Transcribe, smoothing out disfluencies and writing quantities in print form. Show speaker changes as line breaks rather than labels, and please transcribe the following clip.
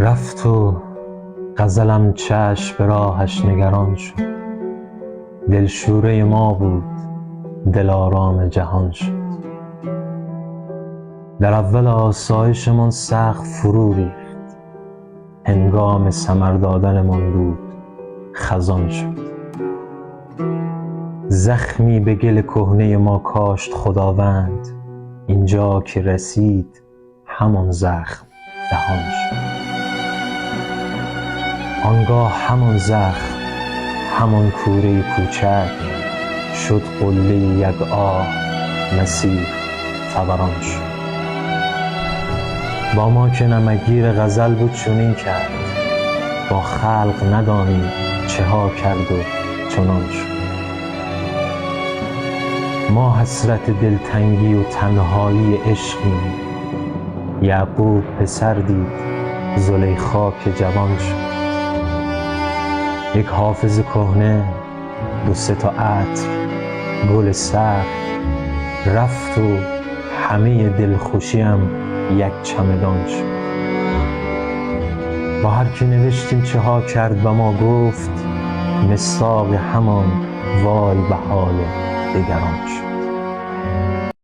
رفت و غزلم چشم به راهش نگران شد. دلشوره ما بود، دلارام جهان شد. در اول آسایشمان سقف فرو ریخت، هنگام ثمر دادنمان بود خزان شد. زخمی به گل کهنه ما کاشت خداوند، اینجا که رسید همان زخم دهان شد. آنگاه همان زخم، همان کوره کوچک شد قله یک آه، مسیح فوران شد. با ما که نمکگیر غزل بود چنین کرد، با خلق ندانیم چه ها کرد و چنان شد. ما حسرت دلتنگی و تنهایی عشقیم، یعقوب پسر دید زلیخا که جوان شد. یک حافظ کهنه، دو سه تا عطر، گل سر، رفت و همه دلخوشیم یک چمدان شد. با هر که نوشتیم چه ها کرد و ما گفت، مصداق همان وای به حال دگران شد.